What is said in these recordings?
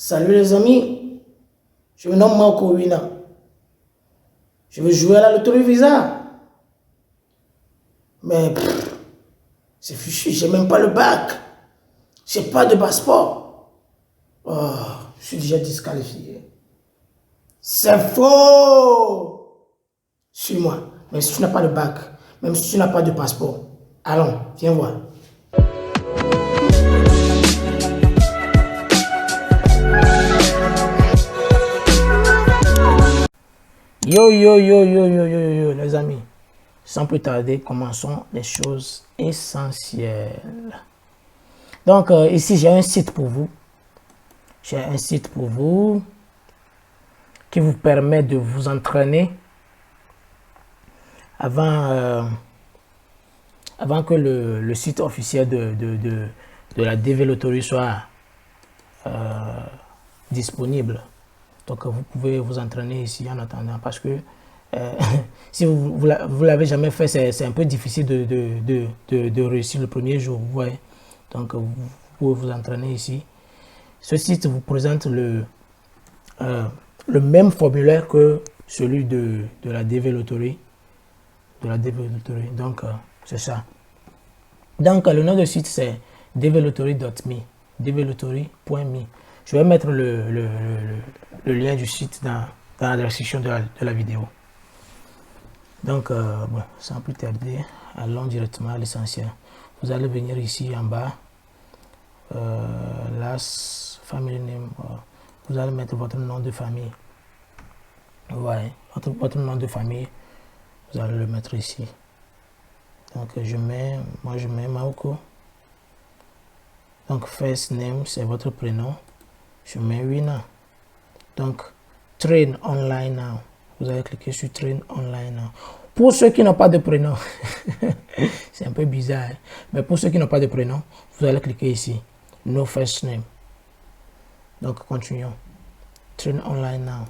Salut les amis, je me nomme Marco Wina. Je veux jouer à la loterie Visa. Mais c'est fichu, j'ai même pas le bac. J'ai pas de passeport. Oh, je suis déjà disqualifié. C'est faux. Suis-moi, même si tu n'as pas de bac, même si tu n'as pas de passeport. Allons, viens voir. Yo, yo, yo, yo, yo, yo, yo, les amis. Sans plus tarder, commençons les choses essentielles. Donc, ici, j'ai un site pour vous. J'ai un site pour vous qui vous permet de vous entraîner avant que le site officiel de la DV Lottery soit disponible. Donc, vous pouvez vous entraîner ici en attendant parce que si vous l'avez jamais fait, c'est un peu difficile de réussir le premier jour, vous voyez. Donc, vous pouvez vous entraîner ici. Ce site vous présente le même formulaire que celui de la DV Lottery. Donc, c'est ça. Donc, le nom du site, c'est dvlottery.me. dvlottery.me. Je vais mettre le lien du site dans la description de la vidéo. Donc, bon, sans plus tarder, allons directement à l'essentiel. Vous allez venir ici en bas, last family name, vous allez mettre votre nom de famille. Ouais, votre nom de famille, vous allez le mettre ici. Donc, moi je mets Marco. Donc, first name, c'est votre prénom. Je mets Wina. Donc, train online now. Vous allez cliquer sur train online now. Pour ceux qui n'ont pas de prénom, c'est un peu bizarre, hein? Mais pour ceux qui n'ont pas de prénom, vous allez cliquer ici. No first name. Donc, continuons. Train online now.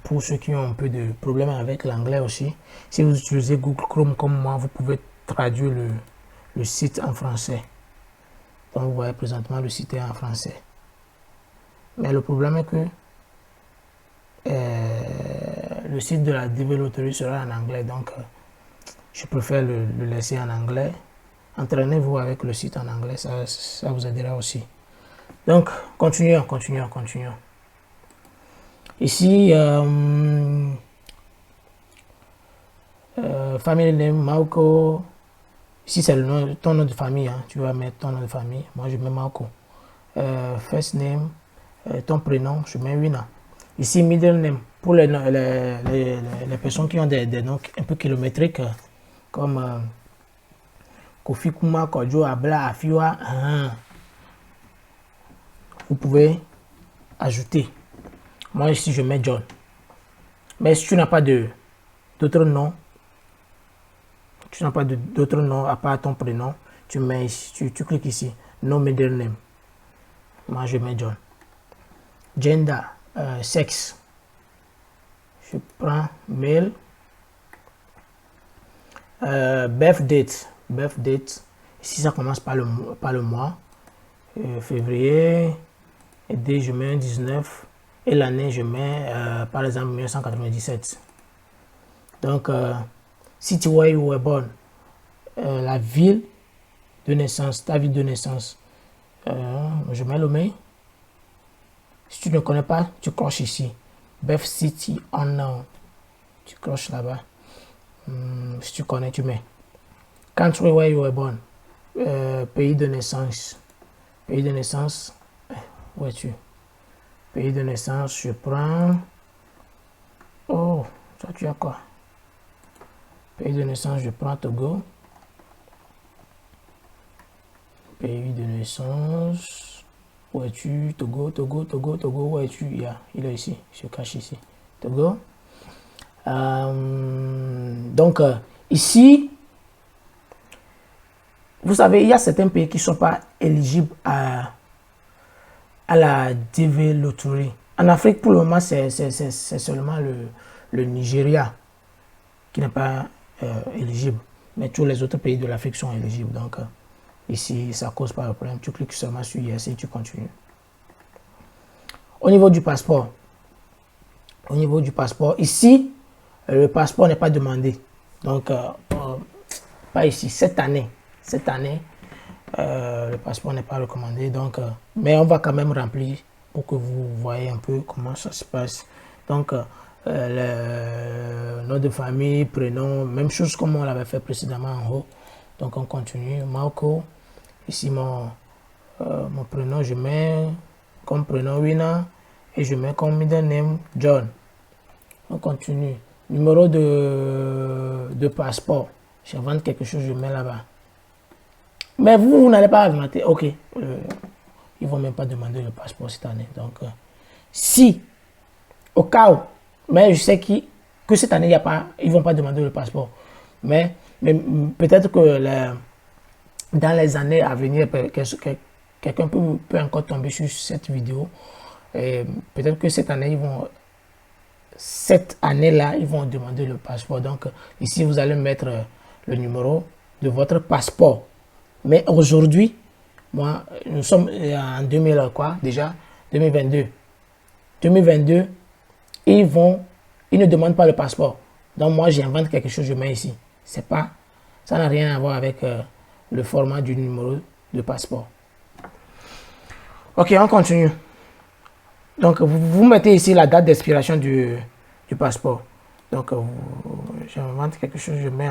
Pour ceux qui ont un peu de problème avec l'anglais aussi, si vous utilisez Google Chrome comme moi, vous pouvez traduire le site en français. Donc, vous voyez présentement le site est en français. Mais le problème est que le site de la DV Lottery sera en anglais. Donc, je préfère le laisser en anglais. Entraînez-vous avec le site en anglais, ça vous aidera aussi. Donc, continuons. Ici, family name, Marco. Ici, c'est ton nom de famille. Hein. Tu vas mettre ton nom de famille. Moi, je mets Marco. First name, ton prénom, je mets Wina. Ici, middle name. Pour les personnes qui ont des noms un peu kilométriques, comme Kofi Kuma, Kodjo, Abla, Afiwa, vous pouvez ajouter. Moi, ici, je mets John. Mais si tu n'as pas d'autres noms, à part ton prénom, tu cliques ici, no middle name. Moi, je mets John. Gender, sexe. Je prends male. Birth date. Ici, ça commence par le mois. Février. Et dès je mets un 19. Et l'année, je mets, par exemple, 1997. Donc, city where you were born. La ville de naissance, ta ville de naissance. Je mets Lomé. Si tu ne connais pas, tu coches ici. Birth city unknown. Tu coches là-bas. Si tu connais, tu mets. Country where you were born. Pays de naissance. Pays de naissance. Où es-tu? Pays de naissance, je prends. Oh, toi tu as quoi? Pays de naissance, je prends Togo. Pays de naissance. Où es-tu? Togo, où es-tu? Il est ici, je cache ici. Togo. Donc, ici, vous savez, il y a certains pays qui ne sont pas éligibles à la DV Lottery. En Afrique, pour le moment, c'est seulement le Nigeria qui n'est pas éligible. Mais tous les autres pays de l'Afrique sont éligibles. Donc, Ici, ça cause pas le problème. Tu cliques seulement sur Yes et tu continues. Au niveau du passeport, ici, le passeport n'est pas demandé. Donc, pas ici, cette année, le passeport n'est pas recommandé. Donc, mais on va quand même remplir pour que vous voyez un peu comment ça se passe. Donc, le nom de famille, prénom, même chose comme on l'avait fait précédemment en haut. Donc, on continue. Marco, ici mon prénom, je mets comme prénom Wina et je mets comme middle name John. On continue. Numéro de passeport. J'invente quelque chose, je mets là-bas. Mais vous n'allez pas inventer. Ok. Ils vont même pas demander le passeport cette année. Donc, si, au cas où, mais je sais que cette année, ils vont pas demander le passeport. Mais peut-être que dans les années à venir, quelqu'un peut encore tomber sur cette vidéo. Peut-être que cette année-là, ils vont demander le passeport. Donc, ici, vous allez mettre le numéro de votre passeport. Mais aujourd'hui, moi, nous sommes en 2022. 2022, ils ne demandent pas le passeport. Donc, moi, j'invente quelque chose, je mets ici. Ça n'a rien à voir avec le format du numéro de passeport. Ok, on continue. Donc, vous mettez ici la date d'expiration du passeport. Donc, j'invente quelque chose, je mets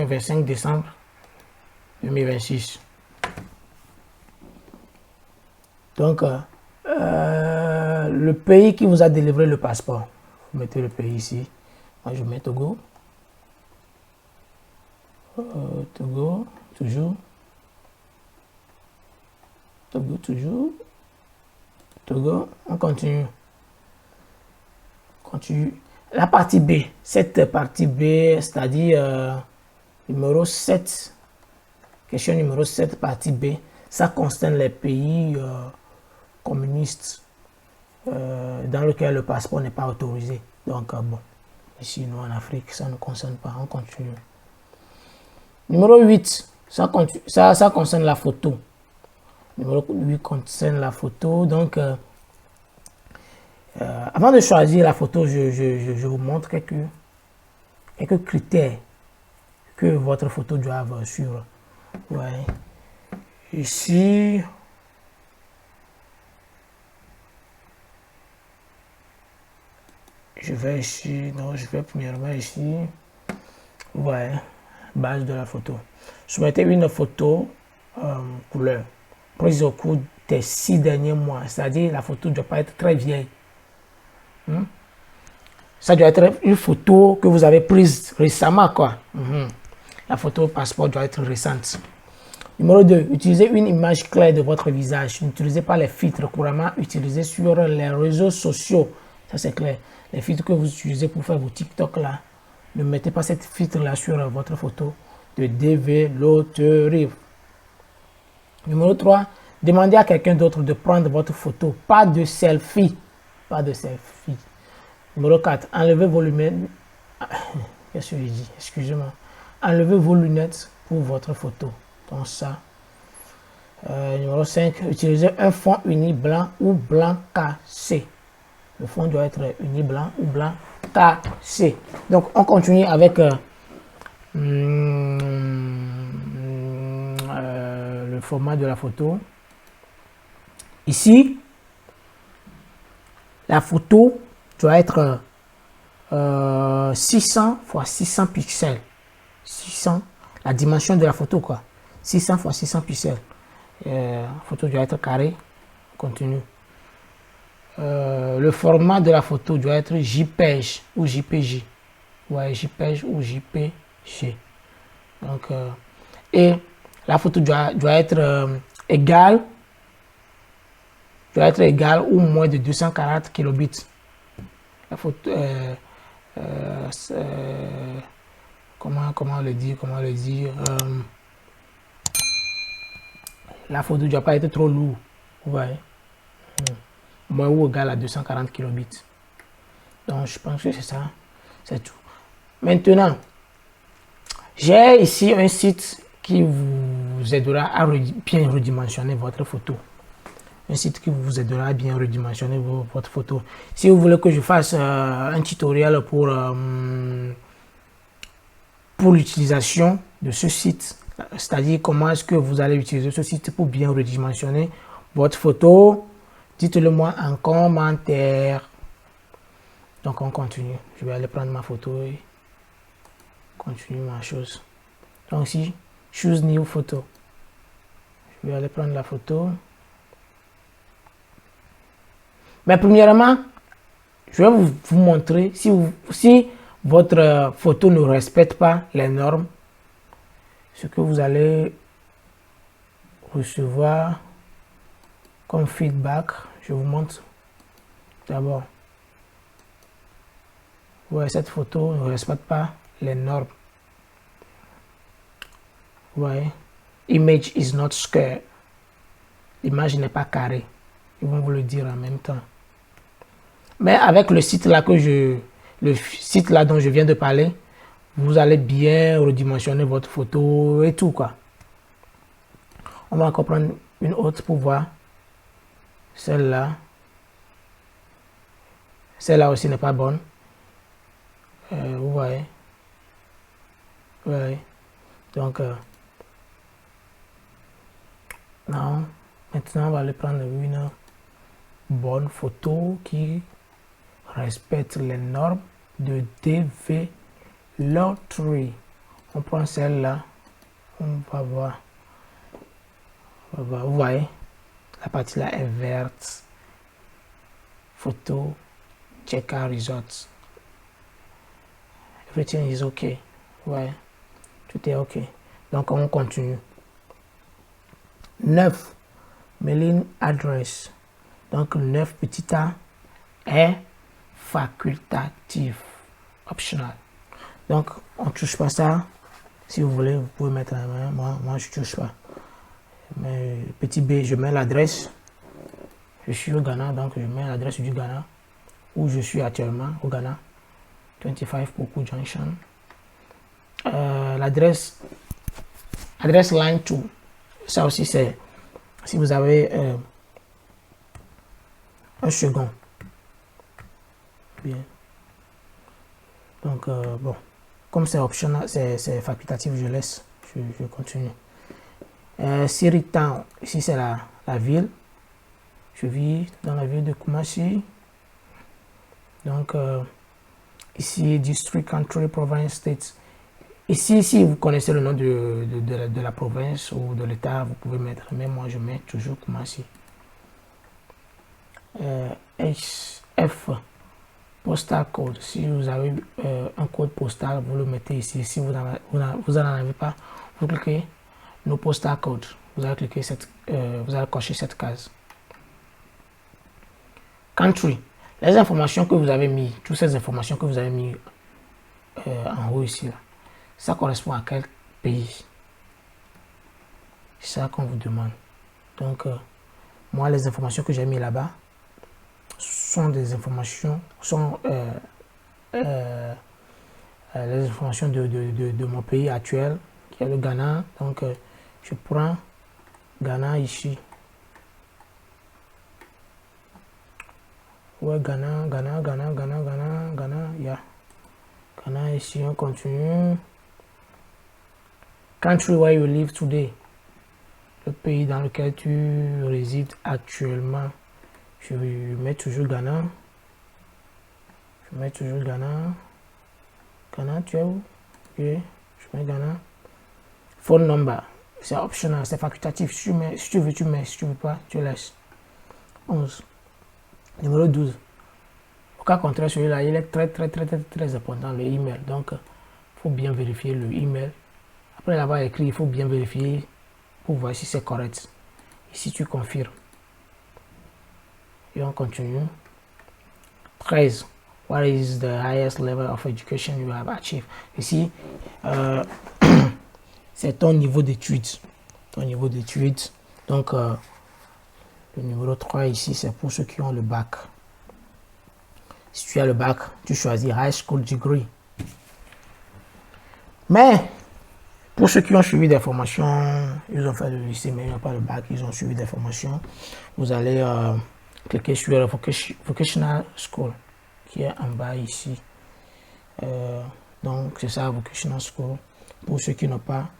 25 décembre 2026. Donc, le pays qui vous a délivré le passeport. Vous mettez le pays ici. Moi, je mets Togo. Togo, toujours. Togo, toujours. Togo, on continue. La partie B, cette partie B, c'est-à-dire numéro 7, question numéro 7, partie B, ça concerne les pays communistes dans lesquels le passeport n'est pas autorisé. Donc, bon, ici, nous, en Afrique, ça ne nous concerne pas. On continue. Numéro 8, ça concerne la photo. Numéro 8 concerne la photo. Donc, avant de choisir la photo, je vous montre quelques critères que votre photo doit suivre. Ouais. Ici, je vais premièrement ici. Ouais, base de la photo. Soumettez une photo couleur prise au cours des 6 derniers mois. C'est-à-dire la photo ne doit pas être très vieille. Ça doit être une photo que vous avez prise récemment, quoi. La photo passeport doit être récente. Numéro 2, utilisez une image claire de votre visage. N'utilisez pas les filtres couramment utilisés sur les réseaux sociaux. Ça, c'est clair. Les filtres que vous utilisez pour faire vos TikTok là, ne mettez pas cette filtre là sur votre photo de développerie. Numéro 3, demandez à quelqu'un d'autre de prendre votre photo. Pas de selfie. Pas de selfie. Numéro 4, enlevez vos lunettes. Qu'est-ce que je dis? Excusez-moi. Enlevez vos lunettes pour votre photo. Donc ça. Numéro 5, utilisez un fond uni blanc ou blanc cassé. Le fond doit être uni blanc ou blanc cassé. Donc on continue avec le format de la photo. Ici, la photo doit être 600 x 600 pixels. 600, la dimension de la photo, quoi. 600 x 600 pixels. La photo doit être carrée. On continue. Le format de la photo doit être JPEG ou JPG. Ouais, JPEG ou JPG. Donc, et la photo doit être égale ou moins de 240 kilobits. La photo, comment le dire, la photo ne doit pas être trop lourde. Ouais. Moins ou égal à 240 kilobits. Donc, je pense que c'est ça. C'est tout. Maintenant, j'ai ici un site qui vous aidera à bien redimensionner votre photo. Un site qui vous aidera à bien redimensionner votre photo. Si vous voulez que je fasse un tutoriel pour l'utilisation de ce site, c'est-à-dire comment est-ce que vous allez utiliser ce site pour bien redimensionner votre photo, dites-le moi en commentaire. Donc on continue. Je vais aller prendre ma photo et continuer ma chose. Donc ici, choose new photo. Je vais aller prendre la photo. Mais premièrement, je vais vous montrer si votre photo ne respecte pas les normes, ce que vous allez recevoir comme feedback. Je vous montre d'abord. Ouais, cette photo ne respecte pas les normes. Ouais. Image is not square. L'image n'est pas carrée. Ils vont vous le dire en même temps. Mais avec le site là dont je viens de parler, vous allez bien redimensionner votre photo et tout quoi. On va encore prendre une autre pour voir. Celle-là. Celle-là aussi n'est pas bonne. Vous voyez. Ouais. Donc, non. Maintenant, on va aller prendre une bonne photo qui respecte les normes de DV-Lottery. On prend celle-là. On va voir. Vous voyez, la partie là est verte. Photo, check out results. Everything is okay. Ouais, tout est ok. Donc on continue. 9. Mailing address. Donc 9 petit a est facultatif, optional. Donc on touche pas ça. Si vous voulez, vous pouvez mettre la main. Moi je touche pas. Mais petit b, je mets l'adresse. Je suis au Ghana, donc je mets l'adresse du Ghana où je suis actuellement au Ghana. 25 Poku Junction. L'adresse line 2. Ça aussi c'est si vous avez un second. Bien. Donc bon, comme c'est optional, c'est facultatif, je laisse. Je continue. Siri Town, ici c'est la ville. Je vis dans la ville de Kumasi. Donc ici District, Country, Province, State. Ici, si vous connaissez le nom de la province ou de l'état, vous pouvez mettre. Mais moi, je mets toujours Kumasi. HF, postal code. Si vous avez un code postal, vous le mettez ici. Si vous n'en avez pas, vous cliquez nos postal code. Vous allez cliquer vous allez cocher cette case. Country. Les informations que vous avez mis, toutes ces informations que vous avez mis en haut ici, là, ça correspond à quel pays? C'est ça qu'on vous demande. Donc, moi, les informations que j'ai mis là-bas sont des informations, les informations de mon pays actuel, qui est le Ghana. Donc, je prends Ghana ici. Ouais, Ghana, yeah. Ghana ici, on continue. Country where you live today. Le pays dans lequel tu résides actuellement. Je mets toujours Ghana. Ghana, tu es où? Ok, je mets Ghana. Phone number. C'est optional, c'est facultatif. Si tu veux, tu mets. Si tu veux pas, tu laisses. 11. Numéro 12. Au cas contraire, celui-là, il est très important, le email. Donc, il faut bien vérifier le email. Après l'avoir écrit, il faut bien vérifier pour voir si c'est correct. Ici, tu confirmes. Et on continue. 13. What is the highest level of education you have achieved? Ici, c'est ton niveau d'études. Donc, le numéro 3 ici, c'est pour ceux qui ont le bac. Si tu as le bac, tu choisis High School Degree. Mais, Pour ceux qui ont suivi des formations, ils ont fait le lycée, mais ils n'ont pas le bac, ils ont suivi des formations. Vous allez cliquer sur Vocational School, qui est en bas ici. Donc, c'est ça, Vocational School. Pour ceux qui n'ont pas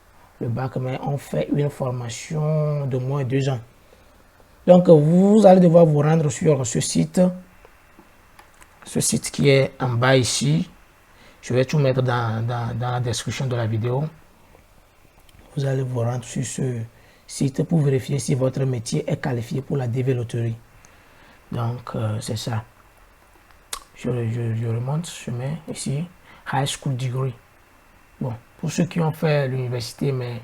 le bac, mais ont fait une formation de moins de 2 ans. Donc, vous allez devoir vous rendre sur ce site qui est en bas ici. Je vais tout mettre dans la description de la vidéo. Vous allez vous rendre sur ce site pour vérifier si votre métier est qualifié pour la DV loterie. Donc, c'est ça. Je remonte, je mets ici High School Degree. Bon, pour ceux qui ont fait l'université mais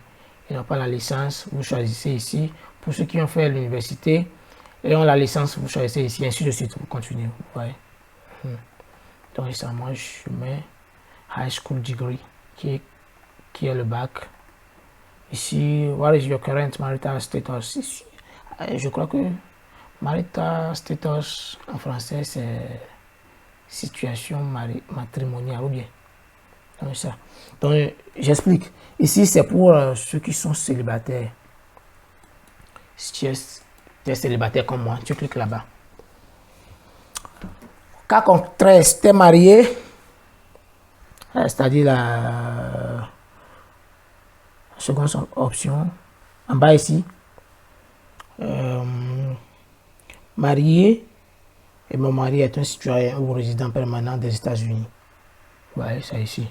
ils n'ont pas la licence, vous choisissez ici. Pour ceux qui ont fait l'université et ont la licence, vous choisissez ici, ainsi de suite, vous continuez. Vous voyez. Donc, ça, moi, je mets High School Degree, qui est le bac. Ici, what is your current marital status? Ici, je crois que marital status en français, c'est situation matrimoniale ou bien. Donc, ça. Donc, j'explique. Ici, c'est pour ceux qui sont célibataires. Si tu es célibataire comme moi, tu cliques là-bas. Cas contraire, si tu es marié, c'est-à-dire la seconde option, en bas ici, marié, et mon mari est un citoyen ou résident permanent des États-Unis. Vous voyez ça ici.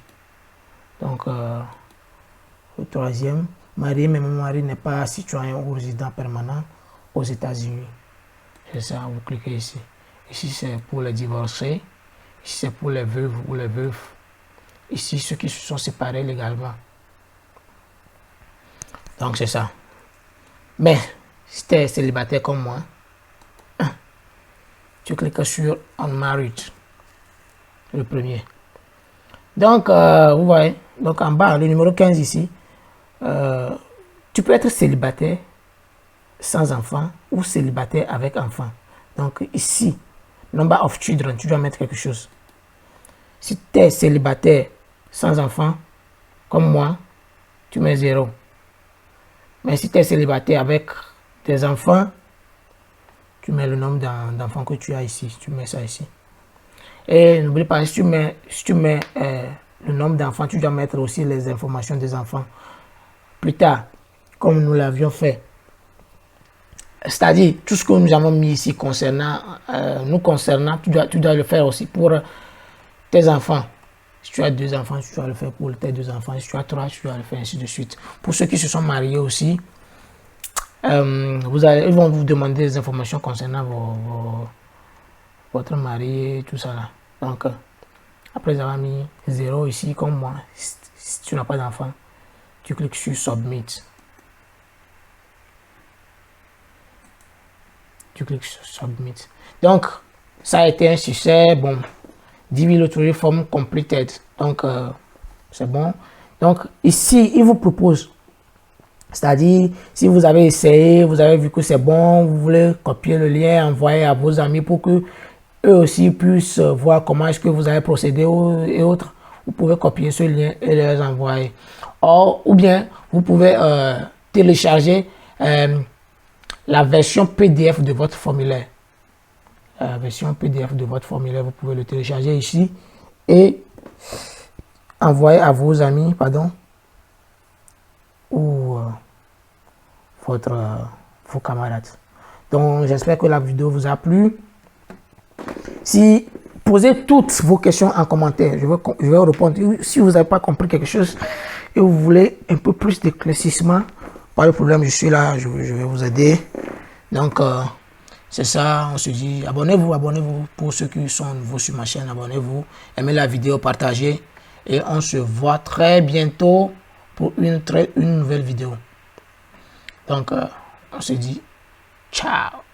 Donc, le troisième, marié, mais mon mari n'est pas citoyen ou résident permanent aux États-Unis. C'est ça, vous cliquez ici. Ici, c'est pour les divorcés. Ici, c'est pour les veuves ou les veufs. Ici, ceux qui se sont séparés légalement. Donc, c'est ça. Mais, si tu es célibataire comme moi, tu cliques sur Unmarried, le premier. Donc, vous voyez, donc en bas, le numéro 15 ici, tu peux être célibataire sans enfant ou célibataire avec enfant. Donc, ici, number of children, tu dois mettre quelque chose. Si tu es célibataire sans enfant, comme moi, tu mets 0. Mais si tu es célibataire avec des enfants, tu mets le nombre d'enfants que tu as ici. Tu mets ça ici. Et n'oublie pas, si tu mets le nombre d'enfants, tu dois mettre aussi les informations des enfants. Plus tard, comme nous l'avions fait. C'est-à-dire, tout ce que nous avons mis ici concernant, tu dois le faire aussi pour tes enfants. Si tu as 2 enfants, tu dois le faire pour tes 2 enfants. Si tu as 3, tu dois le faire ainsi de suite. Pour ceux qui se sont mariés aussi, ils vont vous demander des informations concernant votre mari et tout ça là. Donc, après avoir mis 0 ici, comme moi, si tu n'as pas d'enfant, tu cliques sur Submit. Tu cliques sur Submit. Donc, ça a été un succès. Bon, 10 000 lottery form completed. Donc, c'est bon. Donc, ici, il vous propose. C'est-à-dire, si vous avez essayé, vous avez vu que c'est bon, vous voulez copier le lien, envoyer à vos amis pour que eux aussi puissent voir comment est-ce que vous avez procédé et autres. Vous pouvez copier ce lien et les envoyer. Ou bien, vous pouvez télécharger la version PDF de votre formulaire. La version PDF de votre formulaire, vous pouvez le télécharger ici et envoyer à vos amis, ou vos camarades. Donc, j'espère que la vidéo vous a plu. Si posez toutes vos questions en commentaire, je vais répondre. Si vous n'avez pas compris quelque chose et vous voulez un peu plus d'éclaircissement, pas de problème, je suis là, je vais vous aider. Donc, c'est ça, on se dit, abonnez-vous pour ceux qui sont nouveaux sur ma chaîne, abonnez-vous, aimez la vidéo, partagez et on se voit très bientôt pour une nouvelle vidéo. Donc, on se dit ciao.